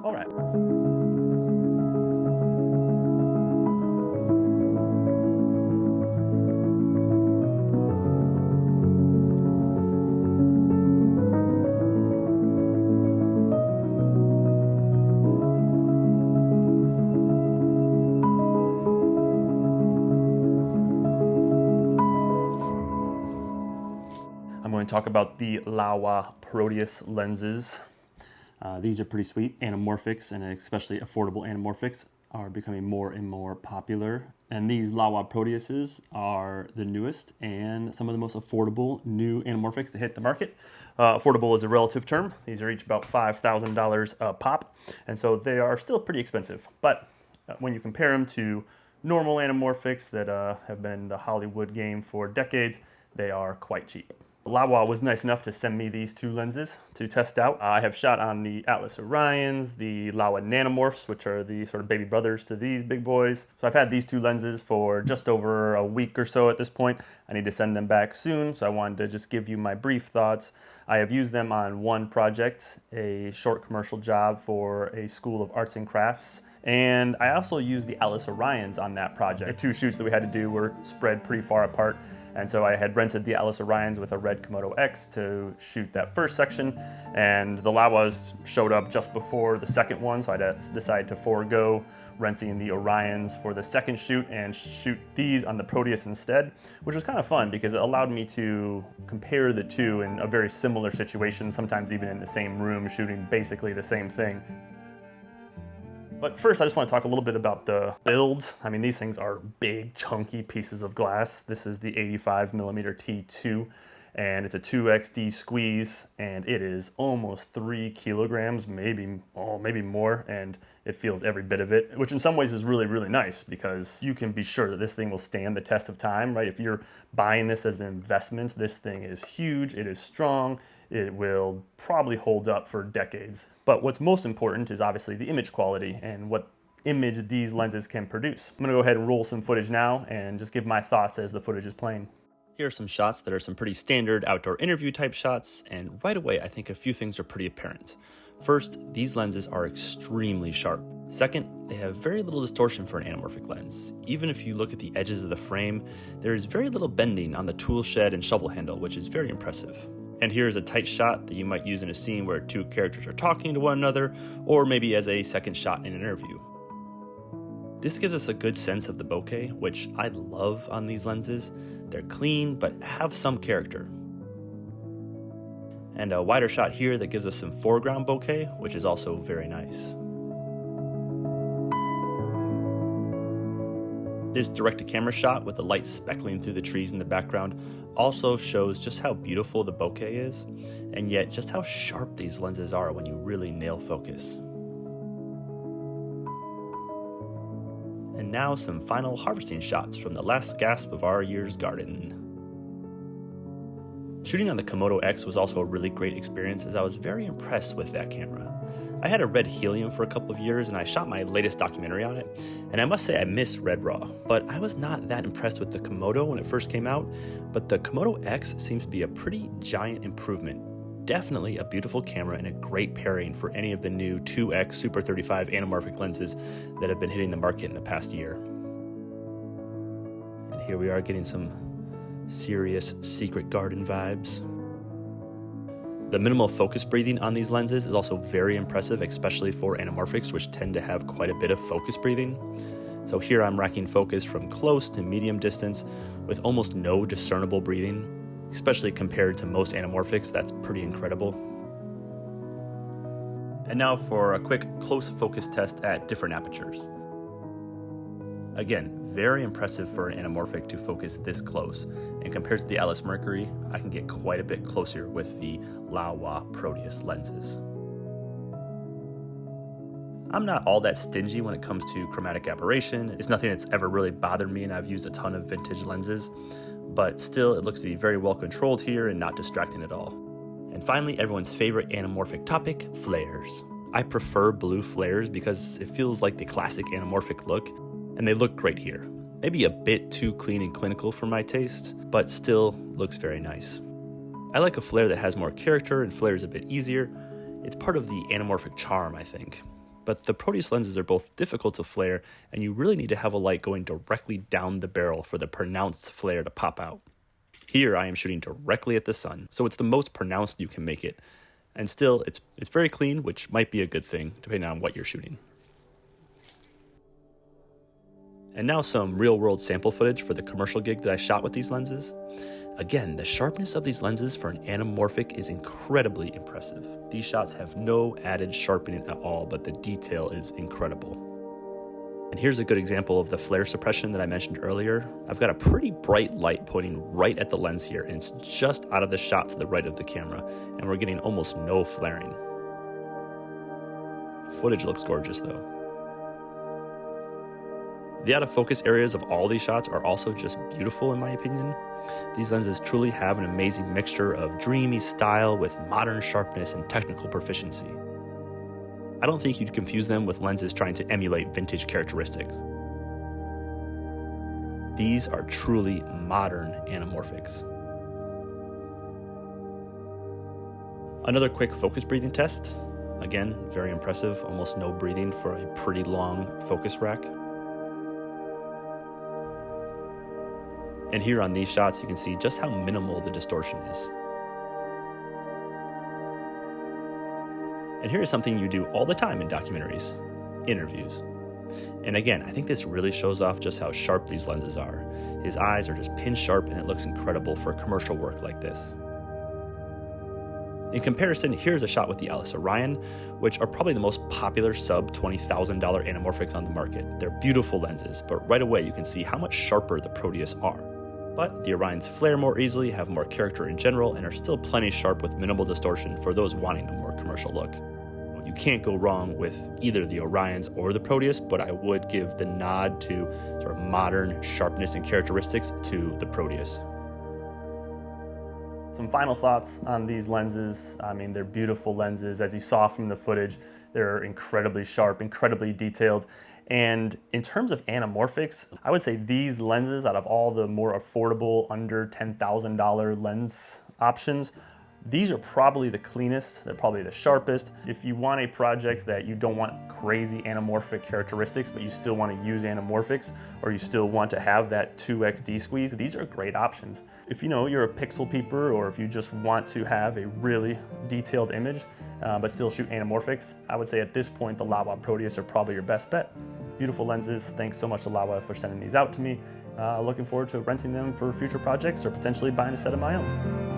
All right. I'm going to talk about the Laowa Proteus lenses. These are pretty sweet. Anamorphics, and especially affordable anamorphics, are becoming more and more popular. And these Laowa Proteuses are the newest and some of the most affordable new anamorphics to hit the market. Affordable is a relative term. These are each about $5,000 a pop, and so they are still pretty expensive. But when you compare them to normal anamorphics that have been the Hollywood game for decades, they are quite cheap. Laowa was nice enough to send me these two lenses to test out. I have shot on the Atlas Orions, the Laowa Nanomorphs, which are the sort of baby brothers to these big boys. So I've had these two lenses for just over a week or so at this point. I need to send them back soon, so I wanted to just give you my brief thoughts. I have used them on one project, a short commercial job for a school of arts and crafts. And I also used the Atlas Orions on that project. The two shoots that we had to do were spread pretty far apart. And so I had rented the Atlas Orions with a red Komodo X to shoot that first section, and the Laowas showed up just before the second one, so I decided to forego renting the Orions for the second shoot and shoot these on the Proteus instead, which was kind of fun because it allowed me to compare the two in a very similar situation, sometimes even in the same room, shooting basically the same thing. But first, I just want to talk a little bit about the build. I mean, these things are big, chunky pieces of glass. This is the 85mm T2, and it's a 2XD squeeze, and it is almost 3 kilograms, maybe more, and it feels every bit of it, which in some ways is really, really nice because you can be sure that this thing will stand the test of time, right? If you're buying this as an investment, this thing is huge, it is strong, it will probably hold up for decades. But what's most important is obviously the image quality and what image these lenses can produce. I'm gonna go ahead and roll some footage now and just give my thoughts as the footage is playing. Here are some shots that are some pretty standard outdoor interview type shots, and right away I think a few things are pretty apparent. First, these lenses are extremely sharp. Second, they have very little distortion for an anamorphic lens. Even if you look at the edges of the frame, there is very little bending on the tool shed and shovel handle, which is very impressive. And here is a tight shot that you might use in a scene where two characters are talking to one another, or maybe as a second shot in an interview. This gives us a good sense of the bokeh, which I love on these lenses. They're clean, but have some character. And a wider shot here that gives us some foreground bokeh, which is also very nice. This direct-to-camera shot with the light speckling through the trees in the background also shows just how beautiful the bokeh is, and yet just how sharp these lenses are when you really nail focus. And now some final harvesting shots from the last gasp of our year's garden. Shooting on the Komodo X was also a really great experience, as I was very impressed with that camera. I had a red helium for a couple of years and I shot my latest documentary on it, and I must say I miss red raw, but I was not that impressed with the Komodo when it first came out, but the Komodo X seems to be a pretty giant improvement. Definitely a beautiful camera and a great pairing for any of the new 2X Super 35 anamorphic lenses that have been hitting the market in the past year. And here we are getting some serious secret garden vibes. The minimal focus breathing on these lenses is also very impressive, especially for anamorphics, which tend to have quite a bit of focus breathing. So here I'm racking focus from close to medium distance with almost no discernible breathing, especially compared to most anamorphics. That's pretty incredible. And now for a quick close focus test at different apertures. Again, very impressive for an anamorphic to focus this close, and compared to the Atlas Mercury, I can get quite a bit closer with the Laowa Proteus lenses. I'm not all that stingy when it comes to chromatic aberration. It's nothing that's ever really bothered me, and I've used a ton of vintage lenses, but still it looks to be very well controlled here and not distracting at all. And finally, everyone's favorite anamorphic topic, flares. I prefer blue flares because it feels like the classic anamorphic look, and they look great here. Maybe a bit too clean and clinical for my taste, but still looks very nice. I like a flare that has more character and flares a bit easier. It's part of the anamorphic charm, I think. but the Proteus lenses are both difficult to flare, and you really need to have a light going directly down the barrel for the pronounced flare to pop out. Here I am shooting directly at the sun, so it's the most pronounced you can make it. And still, it's very clean, which might be a good thing, depending on what you're shooting. And now some real-world sample footage for the commercial gig that I shot with these lenses. Again, the sharpness of these lenses for an anamorphic is incredibly impressive. These shots have no added sharpening at all, but the detail is incredible. And here's a good example of the flare suppression that I mentioned earlier. I've got a pretty bright light pointing right at the lens here, and it's just out of the shot to the right of the camera, and we're getting almost no flaring. Footage looks gorgeous though. The out of focus areas of all these shots are also just beautiful in my opinion. These lenses truly have an amazing mixture of dreamy style with modern sharpness and technical proficiency. I don't think you'd confuse them with lenses trying to emulate vintage characteristics. These are truly modern anamorphics. Another quick focus breathing test. Again, very impressive, almost no breathing for a pretty long focus rack. And here on these shots, you can see just how minimal the distortion is. And here is something you do all the time in documentaries: interviews. And again, I think this really shows off just how sharp these lenses are. His eyes are just pin sharp, and it looks incredible for commercial work like this. In comparison, here's a shot with the Orion, which are probably the most popular sub $20,000 anamorphics on the market. They're beautiful lenses, but right away you can see how much sharper the Proteus are. But the Orions flare more easily, have more character in general, and are still plenty sharp with minimal distortion for those wanting a more commercial look. You can't go wrong with either the Orions or the Proteus, but I would give the nod to sort of modern sharpness and characteristics to the Proteus. Some final thoughts on these lenses. I mean, they're beautiful lenses. As you saw from the footage, they're incredibly sharp, incredibly detailed. And in terms of anamorphics, I would say these lenses, out of all the more affordable, under $10,000 lens options, these are probably the cleanest, they're probably the sharpest. If you want a project that you don't want crazy anamorphic characteristics, but you still want to use anamorphics, or you still want to have that 2x D-squeeze, these are great options. If you're a pixel peeper, or if you just want to have a really detailed image, but still shoot anamorphics, I would say at this point, the Laowa Proteus are probably your best bet. Beautiful lenses. Thanks so much to Laowa for sending these out to me. Looking forward to renting them for future projects or potentially buying a set of my own.